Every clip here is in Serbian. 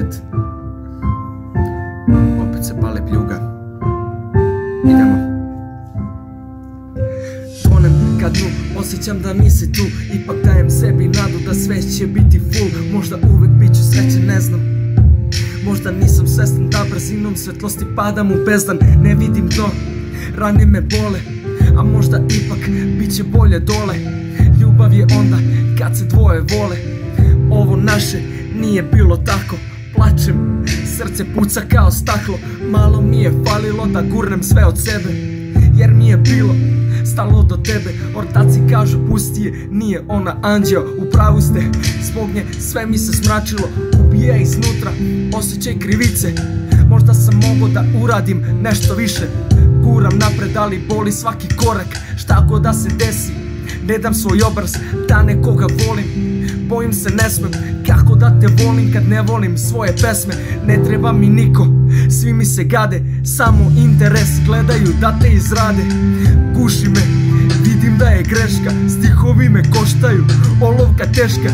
1:09. Opet se pale pljuga. Idemo. Tonem ka dnu, osjećam da nisi tu. Ipak dajem sebi nadu da sve će biti full. Možda uvek bit ću srećen, ne znam. Možda nisam svestan da brzinom svetlosti padam u bezdan. Ne vidim dno, rane me bole, a možda ipak bit će bolje dole. Ljubav je onda kad se dvoje vole. Ovo naše nije bilo tako. Plačem, srce puca kao staklo. Malo mi je falilo da gurnem sve od sebe, jer mi je bilo stalo do tebe. Ortaci kažu pusti je, nije ona anđeo. U pravu ste, zbog nje sve mi se smračilo. Ubija iznutra osjećaj krivice. Možda sam mogao da uradim nešto više. Guram napred, ali boli svaki korak. Šta god da se desi, ne dam svoj obraz da nekoga volim. Bojim se, ne smem, kako da te volim kad ne volim svoje pesme. Ne treba mi niko, svi mi se gade, samo interes gledaju da te izrade. Guši me, vidim da je greška, stihovi me koštaju, olovka teška.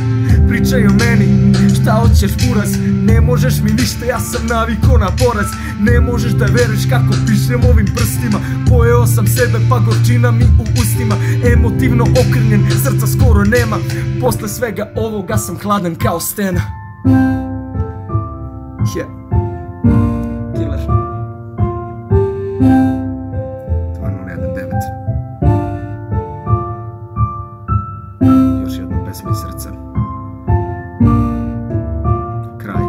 Pričaj o meni, šta hoćeš buraz, ne možeš mi ništa, ja sam naviko na poraz. Ne možeš da veruješ kako pišem ovim prstima. Pojeo sam sebe pa gorčina mi u ustima. Emotivno okrnjen, srca skoro nema. Posle svega ovoga sam hladan kao stena. Killer 2019. Još jedna pesma iz srca. Kraj.